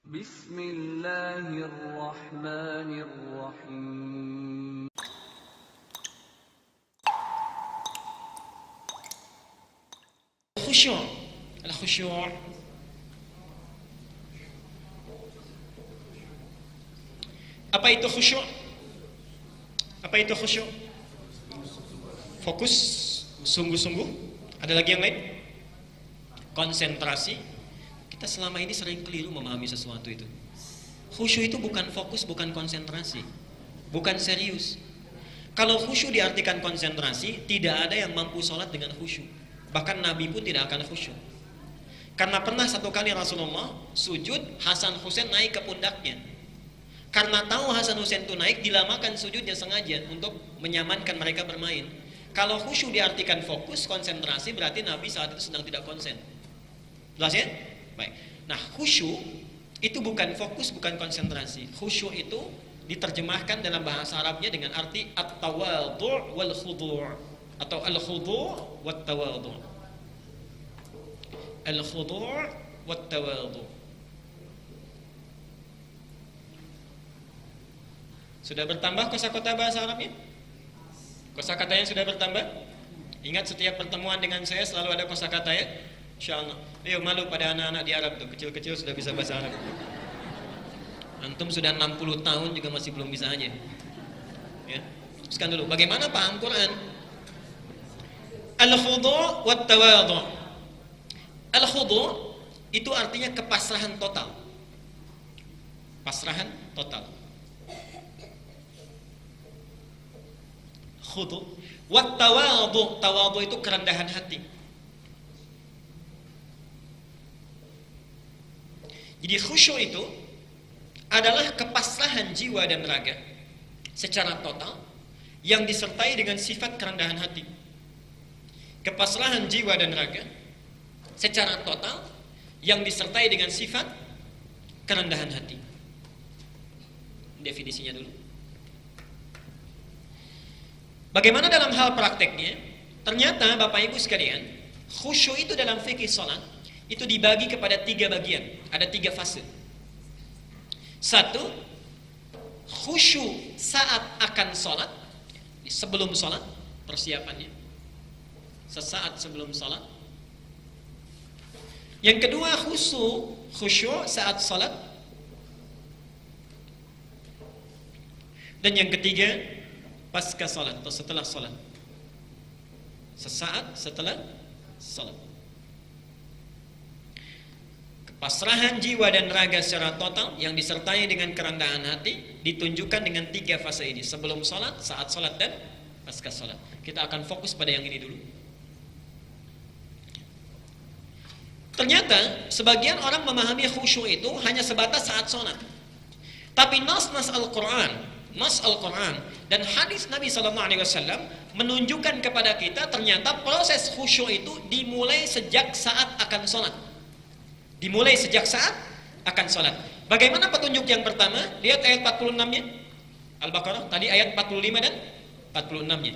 Bismillahirrahmanirrahim. Khusyuk. Al-khusyuk. Apa itu khusyuk? Apa itu khusyuk? Fokus, sungguh-sungguh. Ada lagi yang lain? Konsentrasi. Kita selama ini sering keliru memahami sesuatu itu. Khusyuk itu bukan fokus, bukan konsentrasi, bukan serius. Kalau khusyuk diartikan konsentrasi, tidak ada yang mampu sholat dengan khusyuk. Bahkan Nabi pun tidak akan khusyuk. Karena pernah satu kali Rasulullah sujud, Hasan Husain naik ke pundaknya. Karena tahu Hasan Husain itu naik, dilamakan sujudnya sengaja untuk menyamankan mereka bermain. Kalau khusyuk diartikan fokus, konsentrasi, berarti Nabi saat itu sedang tidak konsen. Jelas ya? Baik. Nah, khusyuk itu bukan fokus, bukan konsentrasi. Khusyuk itu diterjemahkan dalam bahasa Arabnya dengan arti at-tawadhu' wal khudu', atau al-khudu' wat tawadhu'. Al-khudu' wat tawadhu'. Sudah bertambah kosakata bahasa Arabnya? Kosakatanya sudah bertambah? Ingat setiap pertemuan dengan saya selalu ada kosakata ya? Insyaallah. Ayo malu pada anak-anak di Arab tuh, kecil-kecil sudah bisa bahasa Arab. Antum sudah 60 tahun juga masih belum bisa aja. Ya. Teruskan dulu, bagaimana paham Quran? Al-khudu' wat tawadhu'. Al-khudu' itu artinya kepasrahan total. Pasrahan total. Khudu'. Wat tawadhu', tawadhu' itu kerendahan hati. Jadi khusyuk itu adalah kepasrahan jiwa dan raga secara total yang disertai dengan sifat kerendahan hati. Kepasrahan jiwa dan raga secara total yang disertai dengan sifat kerendahan hati. Definisinya dulu. Bagaimana dalam hal prakteknya? Ternyata Bapak Ibu sekalian, khusyuk itu dalam fikih salat itu dibagi kepada 3 bagian. Ada 3 fase. 1, khusyuk saat akan sholat, sebelum sholat, persiapannya sesaat sebelum sholat. Yang kedua, khusyuk saat sholat. Dan yang ketiga, pasca sholat atau setelah sholat, sesaat setelah sholat. Pasrahan jiwa dan raga secara total yang disertai dengan kerendahan hati ditunjukkan dengan 3 fase ini: sebelum sholat, saat sholat, dan pasca sholat. Kita akan fokus pada yang ini dulu. Ternyata sebagian orang memahami khusyuk itu hanya sebatas saat sholat. Tapi nas Al-Quran dan hadis Nabi SAW menunjukkan kepada kita ternyata proses khusyuk itu dimulai sejak saat akan sholat. Dimulai sejak saat akan sholat. Bagaimana petunjuk yang pertama? Lihat ayat 46-nya Al-Baqarah. Tadi ayat 45 dan 46-nya.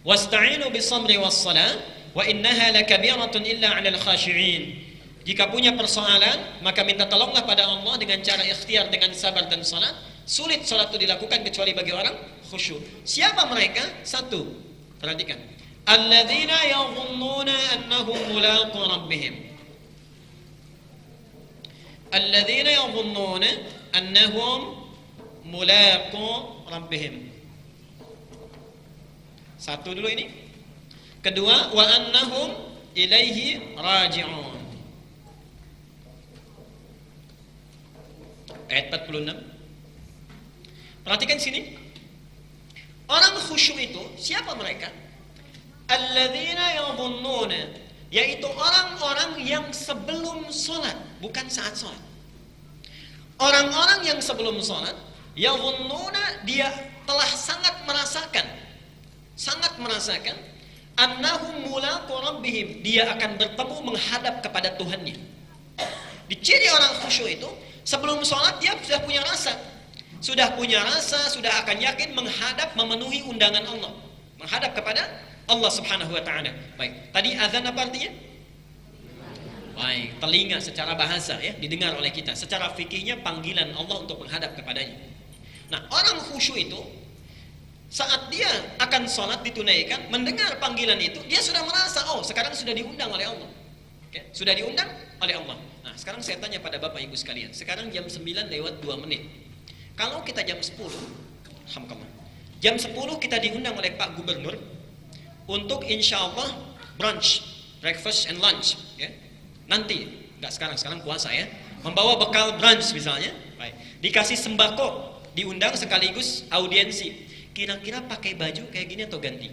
Wasta'inu bis-sabri was-salah wa innaha lakabiratun illa 'alal khashi'in. Jika punya persoalan, maka minta tolonglah pada Allah dengan cara ikhtiar, dengan sabar dan salat. Sulit salat itu dilakukan kecuali bagi orang khusyuk. Siapa mereka? 1. Perhatikan. Alladzina yadhunnuna annahum mulaqu rabbihim. Alladzina yadhunnuna annahum mulaqu rabbihim. 1 dulu ini. Kedua, wa annahum ilaihi raji'un. Ayat 46. Perhatikan sini. Orang khusyuk itu siapa mereka? Alladzina yadhunnuna, yaitu orang-orang yang sebelum sholat, bukan saat sholat. Orang-orang yang sebelum sholat, yadhunnuna, dia telah sangat merasakan annahum mulaqu rabbihim, dia akan bertemu menghadap kepada Tuhannya. Di ciri orang khusyuk itu sebelum sholat dia sudah punya rasa, sudah akan yakin menghadap, memenuhi undangan Allah, menghadap kepada Allah Subhanahu wa taala. Baik, tadi azan apa artinya? Baik, telinga secara bahasa ya, didengar oleh kita. Secara fikihnya panggilan Allah untuk menghadap kepadanya. Nah, orang khusyuk itu saat dia akan sholat ditunaikan, mendengar panggilan itu, dia sudah merasa, oh sekarang sudah diundang oleh Allah. Oke, sudah diundang oleh Allah. Nah, sekarang saya tanya pada Bapak Ibu sekalian, sekarang jam 9 lewat 2 menit. Kalau kita jam 10, alhamdulillah, jam 10 kita diundang oleh Pak Gubernur untuk insya Allah brunch, breakfast and lunch. Ya. Nanti, nggak sekarang puasa ya, membawa bekal brunch misalnya, baik. Dikasih sembako, diundang sekaligus audiensi. Kira-kira pakai baju kayak gini atau ganti?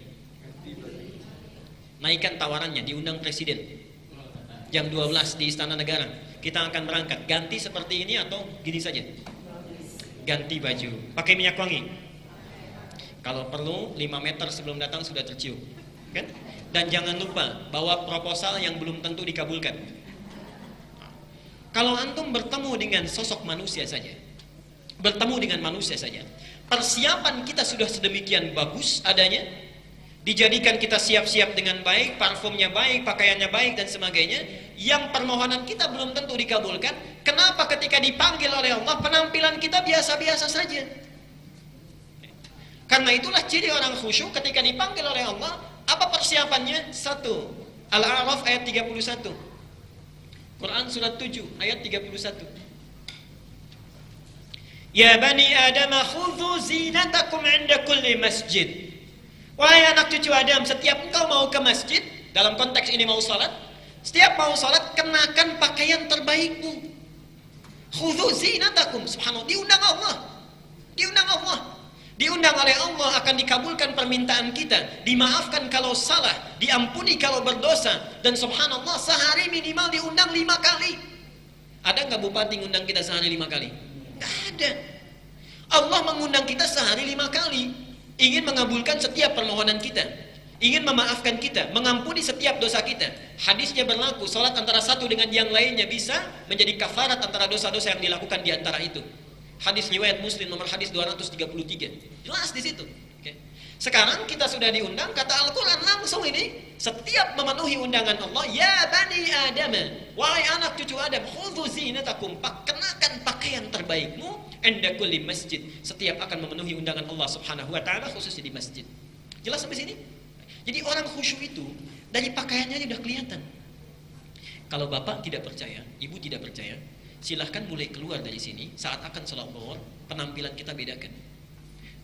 Naikkan tawarannya, diundang presiden jam 12 di Istana Negara, kita akan berangkat, ganti seperti ini atau gini saja? Ganti baju, pakai minyak wangi, kalau perlu 5 meter sebelum datang sudah tercium kan? Dan jangan lupa bawa proposal yang belum tentu dikabulkan. Kalau antum bertemu dengan sosok manusia saja, bertemu dengan manusia saja, persiapan kita sudah sedemikian bagus adanya, dijadikan kita siap-siap dengan baik, parfumnya baik, pakaiannya baik dan sebagainya, yang permohonan kita belum tentu dikabulkan. Kenapa ketika dipanggil oleh Allah penampilan kita biasa-biasa saja? Karena itulah ciri orang khusyuk ketika dipanggil oleh Allah. Apa persiapannya? 1. Al-A'raf ayat 31, Quran surat 7 ayat 31. Ya bani Adam khudhu zinatakum 'inda kulli masjid. Wahai anak cucu Adam, setiap engkau mau ke masjid, dalam konteks ini mau salat, setiap mau salat kenakan pakaian terbaikmu. Khudhu zinatakum, subhanallah, diundang Allah. Diundang Allah. Diundang oleh Allah, akan dikabulkan permintaan kita, dimaafkan kalau salah, diampuni kalau berdosa, dan subhanallah sehari minimal diundang 5 kali. Ada nggak bupati ngundang kita sehari 5 kali? Nggak ada. Allah mengundang kita sehari 5 kali, ingin mengabulkan setiap permohonan kita, ingin memaafkan kita, mengampuni setiap dosa kita. Hadisnya berlaku, salat antara satu dengan yang lainnya bisa menjadi kafarat antara dosa-dosa yang dilakukan di antara itu. Hadis riwayat Muslim nomor hadis 233. Jelas di situ. Oke. Sekarang kita sudah diundang, kata Al-Quran langsung ini, setiap memenuhi undangan Allah, ya bani Adam, wahai anak cucu Adam, khudhu zinatakum, kenakan pakaian terbaikmu, inda kulli masjid, setiap akan memenuhi undangan Allah Subhanahu wa taala, khususnya di masjid. Jelas sampai sini? Jadi orang khusyuk itu dari pakaiannya sudah kelihatan. Kalau bapak tidak percaya, ibu tidak percaya, silahkan mulai keluar dari sini, saat akan sholat zuhur, penampilan kita bedakan.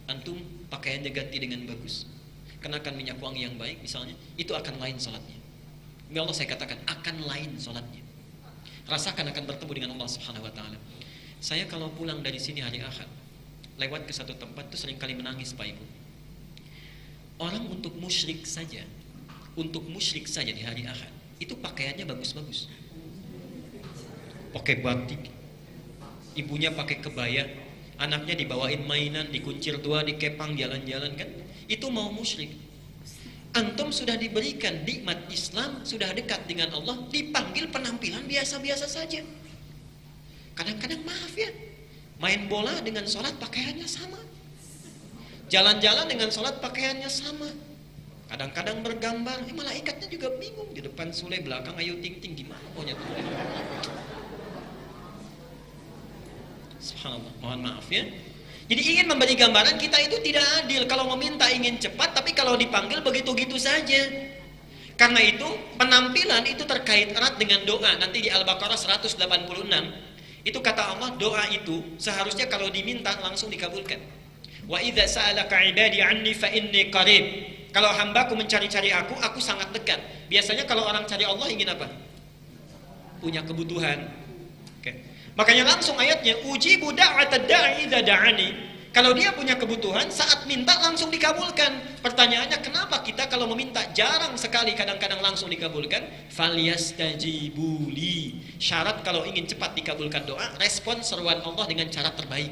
Antum pakaiannya ganti dengan bagus, kenakan minyak wangi yang baik misalnya, itu akan lain sholatnya. Demi Allah saya katakan, akan lain sholatnya. Rasakan akan bertemu dengan Allah Subhanahu wa taala. Saya kalau pulang dari sini hari Ahad, lewat ke satu tempat itu seringkali menangis Pak Ibu. Orang untuk musyrik saja di hari Ahad, itu pakaiannya bagus-bagus. Pakai batik, ibunya pakai kebaya, anaknya dibawain mainan, dikuncir 2, dikepang jalan-jalan kan, itu mau musyrik. Antum sudah diberikan nikmat Islam, sudah dekat dengan Allah, dipanggil penampilan biasa-biasa saja. Kadang-kadang maaf ya, main bola dengan sholat pakaiannya sama, jalan-jalan dengan sholat pakaiannya sama, kadang-kadang bergambar, malaikatnya juga bingung, di depan Sule, belakang Ayu Ting Ting, gimana maunya tuh. Subhanallah, mohon maaf ya. Jadi ingin memberi gambaran kita itu tidak adil. Kalau meminta ingin cepat, tapi kalau dipanggil begitu-gitu saja. Karena itu penampilan itu terkait erat dengan doa. Nanti di Al-Baqarah 186 itu kata Allah, doa itu seharusnya kalau diminta langsung dikabulkan. Wa idza sa'alaka 'ibadi 'anni fa inni qarib. Kalau hambaku mencari-cari aku sangat dekat. Biasanya kalau orang cari Allah ingin apa? Punya kebutuhan. Oke. Makanya langsung ayatnya, ujibu da'atad da'i idza da'ani. Kalau dia punya kebutuhan, saat minta langsung dikabulkan. Pertanyaannya, kenapa kita kalau meminta jarang sekali kadang-kadang langsung dikabulkan? Falyastajibuli. Syarat kalau ingin cepat dikabulkan doa, respon seruan Allah dengan cara terbaik.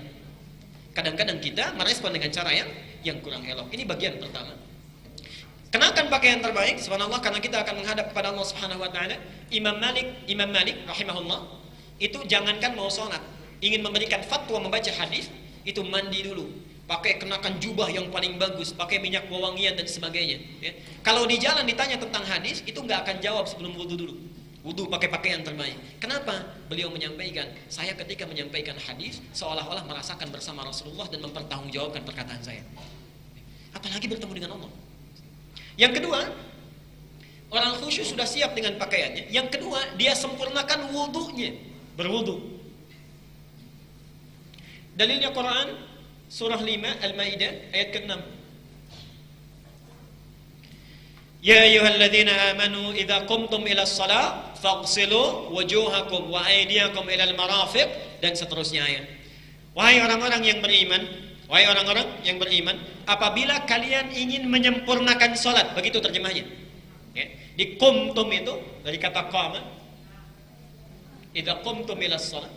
Kadang-kadang kita merespon dengan cara yang kurang elok. Ini bagian pertama. Kenakan pakaian terbaik, subhanallah, karena kita akan menghadap kepada Allah Subhanahu wa taala. Imam Malik rahimahullah, itu jangankan mau sholat, ingin memberikan fatwa membaca hadis, itu mandi dulu, pakai kenakan jubah yang paling bagus, pakai minyak wewangian dan sebagainya ya. Kalau di jalan ditanya tentang hadis, itu nggak akan jawab sebelum wudu dulu. Wudu pakai pakaian terbaik. Kenapa? Beliau menyampaikan, saya ketika menyampaikan hadis seolah-olah merasakan bersama Rasulullah dan mempertanggungjawabkan perkataan saya. Apalagi bertemu dengan Allah. Yang kedua, orang khusyuk sudah siap dengan pakaiannya. Yang kedua, dia sempurnakan wudunya, berwudu. Dalilnya Quran surah 5 Al-Maidah ayat ke-6. Ya ayyuhalladzina amanu idza qumtum ilas shalah faghsilu wujuhakum wa aydiyakum ilal marafiq, dan seterusnya ayat. Wahai orang-orang yang beriman, apabila kalian ingin menyempurnakan salat, begitu terjemahnya. Ya. Di qumtum itu dari kata qama. Idza qumtum ilas shalah.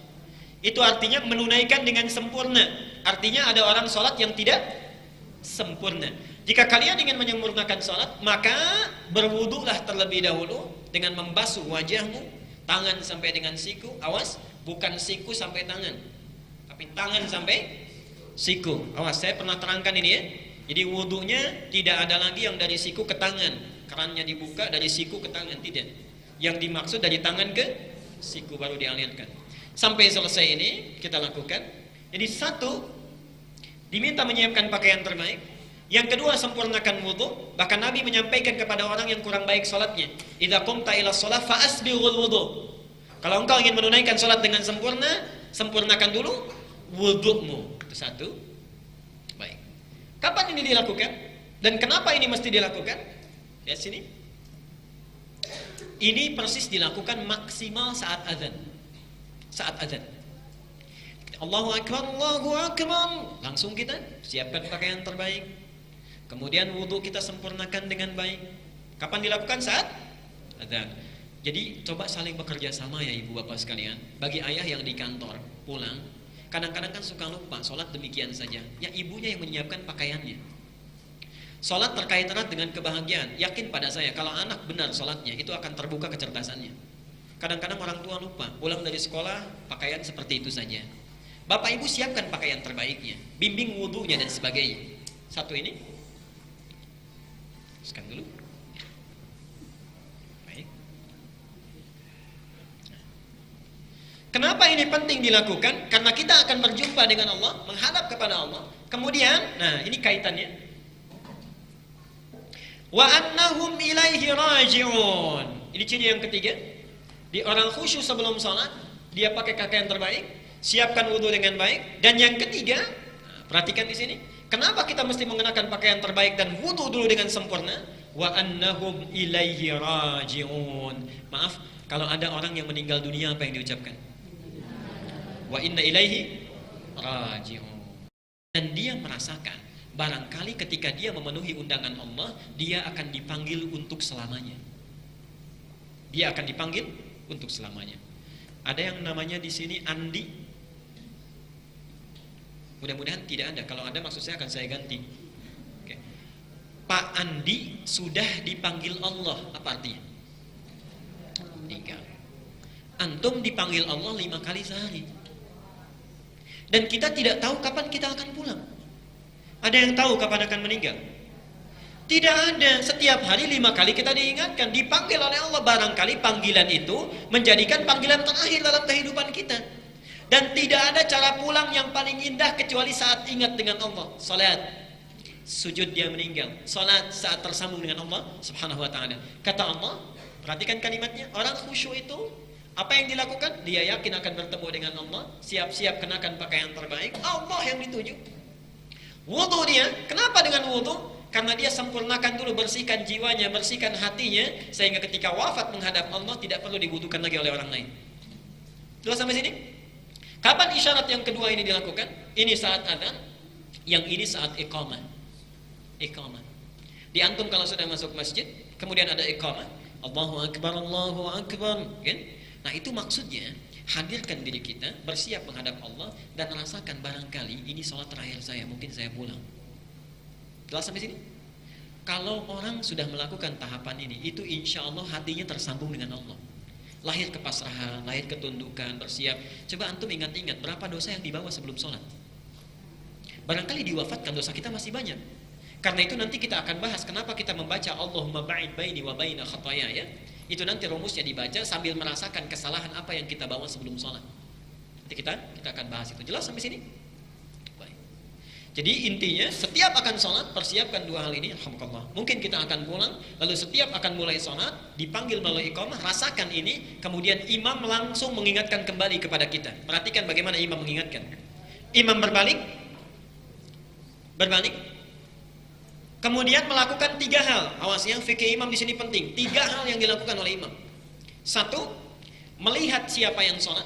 Itu artinya menunaikan dengan sempurna. Artinya ada orang salat yang tidak sempurna. Jika kalian ingin menyempurnakan salat, maka berwudulah terlebih dahulu dengan membasuh wajahmu, tangan sampai dengan siku. Awas, bukan siku sampai tangan, tapi tangan sampai siku. Awas, saya pernah terangkan ini ya. Jadi wudunya tidak ada lagi yang dari siku ke tangan, kerannya dibuka dari siku ke tangan, tidak. Yang dimaksud dari tangan ke siku baru dialirkan. Sampai selesai ini kita lakukan. Jadi satu, diminta menyiapkan pakaian terbaik. Yang kedua, sempurnakan wudu. Bahkan Nabi menyampaikan kepada orang yang kurang baik salatnya, idza qumta ila shalah fa asbighul wudu. Kalau engkau ingin menunaikan salat dengan sempurna, sempurnakan dulu wudumu. Itu satu. Baik. Kapan ini dilakukan? Dan kenapa ini mesti dilakukan? Lihat sini. Ini persis dilakukan maksimal saat azan. Saat azan. Allahu Akbar, Allahu Akbar. Langsung kita siapkan pakaian terbaik. Kemudian wudu kita sempurnakan dengan baik. Kapan dilakukan? Saat azan. Jadi coba saling bekerja sama ya ibu bapak sekalian. Bagi ayah yang di kantor pulang, kadang-kadang kan suka lupa sholat demikian saja. Ya ibunya yang menyiapkan pakaiannya. Sholat terkait erat dengan kebahagiaan. Yakin pada saya kalau anak benar sholatnya itu akan terbuka kecerdasannya. Kadang-kadang orang tua lupa, pulang dari sekolah pakaian seperti itu saja. Bapak ibu siapkan pakaian terbaiknya, bimbing wudunya dan sebagainya. Satu ini. Sekarang dulu. Baik. Kenapa ini penting dilakukan? Karena kita akan berjumpa dengan Allah, menghadap kepada Allah. Kemudian, nah ini kaitannya. Wa annahum ilaihi raji'un. Ini ciri yang ketiga. Di orang khusyuk sebelum salat, dia pakai pakaian terbaik, siapkan wudu dengan baik. Dan yang ketiga, perhatikan di sini. Kenapa kita mesti mengenakan pakaian terbaik dan wudu dulu dengan sempurna? Wa annahum ilaihi raji'un. Maaf, kalau ada orang yang meninggal dunia apa yang diucapkan? Wa inna ilaihi raji'un. Dan dia merasakan barangkali ketika dia memenuhi undangan Allah, dia akan dipanggil untuk selamanya. Dia akan dipanggil untuk selamanya. Ada yang namanya di sini Andi. Mudah-mudahan tidak ada. Kalau ada maksud saya akan saya ganti. Oke. Pak Andi sudah dipanggil Allah. Apa artinya? 3. Antum dipanggil Allah 5 kali sehari. Dan kita tidak tahu kapan kita akan pulang. Ada yang tahu kapan akan meninggal? Tidak ada. Setiap hari 5 kali kita diingatkan, dipanggil oleh Allah. Barangkali panggilan itu menjadikan panggilan terakhir dalam kehidupan kita. Dan tidak ada cara pulang yang paling indah kecuali saat ingat dengan Allah. Salat, sujud dia meninggal. Salat saat tersambung dengan Allah Subhanahu wa ta'ala. Kata Allah, perhatikan kalimatnya, orang khusyuk itu apa yang dilakukan? Dia yakin akan bertemu dengan Allah, siap-siap kenakan pakaian terbaik. Allah yang dituju. Wudu dia, kenapa dengan wudu? Karena dia sempurnakan dulu, bersihkan jiwanya, bersihkan hatinya, sehingga ketika wafat menghadap Allah tidak perlu dibutuhkan lagi oleh orang lain. Sudah sampai sini? Kapan isyarat yang kedua ini dilakukan? Ini saat adzan, yang ini saat iqamah. Iqamah. Di antum kalau sudah masuk masjid, kemudian ada iqamah, Allahu Akbar, Allahu Akbar, kan? Nah itu maksudnya hadirkan diri kita, bersiap menghadap Allah dan rasakan barangkali ini sholat terakhir saya, mungkin saya pulang. Jelas sampai sini? Kalau orang sudah melakukan tahapan ini, itu insya Allah hatinya tersambung dengan Allah. Lahir kepasrahan, lahir ketundukan, bersiap. Coba antum ingat-ingat berapa dosa yang dibawa sebelum sholat. Barangkali diwafatkan dosa kita masih banyak. Karena itu nanti kita akan bahas kenapa kita membaca Allahumma ba'id baini wa baina khataya ya. Itu nanti rumusnya dibaca sambil merasakan kesalahan apa yang kita bawa sebelum sholat. Nanti kita akan bahas itu. Jelas sampai sini? Baik. Jadi intinya setiap akan sholat persiapkan dua hal ini. Alhamdulillah. Mungkin kita akan pulang, lalu setiap akan mulai sholat dipanggil melalui iqamah, rasakan ini, kemudian imam langsung mengingatkan kembali kepada kita. Perhatikan bagaimana imam mengingatkan. Imam berbalik, kemudian melakukan 3 hal. Awas ya, fikih imam di sini penting. 3 hal yang dilakukan oleh imam. 1, melihat siapa yang sholat.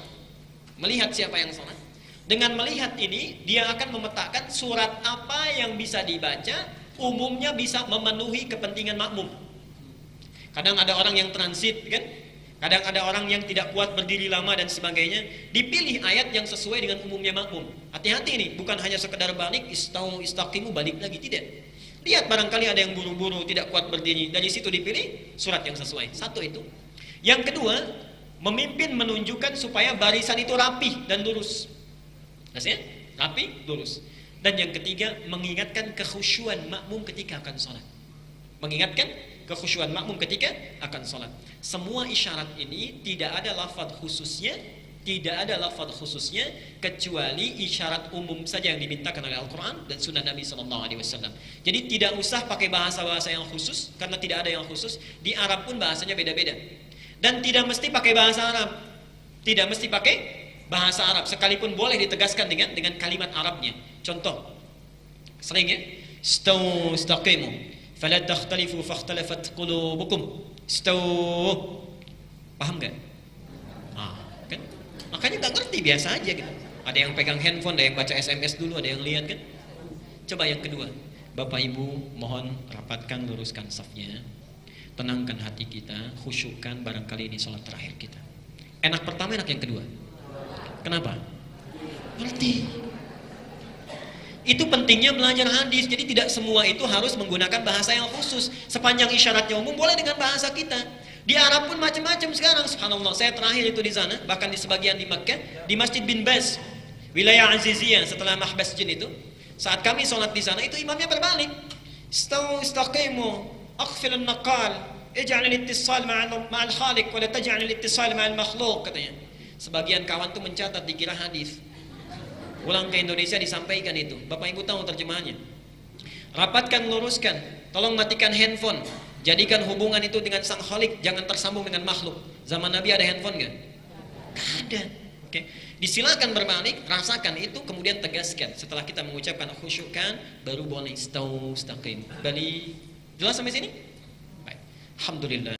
Dengan melihat ini, dia akan memetakan surat apa yang bisa dibaca, umumnya bisa memenuhi kepentingan makmum. Kadang ada orang yang transit, kan? Kadang ada orang yang tidak kuat berdiri lama dan sebagainya. Dipilih ayat yang sesuai dengan umumnya makmum. Hati-hati nih, bukan hanya sekedar balik, istaqimu balik lagi, tidak. Lihat barangkali ada yang buru-buru, tidak kuat berdiri. Dari situ dipilih surat yang sesuai. 1 itu. Yang kedua, memimpin menunjukkan supaya barisan itu rapi dan lurus. Maksudnya, rapi, lurus. Dan yang ketiga, mengingatkan kekhusyuan makmum ketika akan sholat. Semua isyarat ini tidak ada lafaz khususnya, kecuali isyarat umum saja yang dimintakan oleh Al-Quran dan Sunnah Nabi SAW. Jadi tidak usah pakai bahasa-bahasa yang khusus, karena tidak ada yang khusus. Di Arab pun bahasanya beda-beda. Dan tidak mesti pakai bahasa Arab. Sekalipun boleh ditegaskan dengan kalimat Arabnya. Contoh, sering ya, istaqimu fala takhtalifu fakhtalafat qulubukum. Paham gak? Kan? Makanya gak ngerti, biasa aja gitu. Ada yang pegang handphone, ada yang baca SMS dulu, ada yang lihat kan. Coba yang kedua, Bapak Ibu mohon rapatkan, luruskan safnya, tenangkan hati kita, khusyukkan, barangkali ini sholat terakhir kita. Enak pertama, enak yang kedua. Kenapa? Ngerti. Itu pentingnya belajar hadis. Jadi tidak semua itu harus menggunakan bahasa yang khusus. Sepanjang isyaratnya umum, boleh dengan bahasa kita. Di Arab pun macam-macam sekarang. Subhanallah, saya terakhir itu di sana, bahkan di sebagian di Makkah, di Masjid bin Baz, wilayah Aziziyah, setelah Mahbas Jin itu. Saat kami sholat di sana, itu imamnya berbalik. Istaqimu, akhfilun naqal, ij'al al-ittisal ma'al khaliq, wa la taj'al al-ittisal ma'al makhluq, katanya. Sebagian kawan tuh mencatat, dikira hadis. Pulang ke Indonesia disampaikan itu. Bapak Ibu tahu terjemahannya. Rapatkan, luruskan. Tolong matikan handphone. Jadikan hubungan itu dengan sang khalik, jangan tersambung dengan makhluk. Zaman Nabi ada handphone nggak? Nggak ada. Oke. Disilakan berbalik, rasakan itu, kemudian tegaskan. Setelah kita mengucapkan khusyukkan, baru boleh istaqim. Balik. Jelas sampai sini? Baik. Alhamdulillah.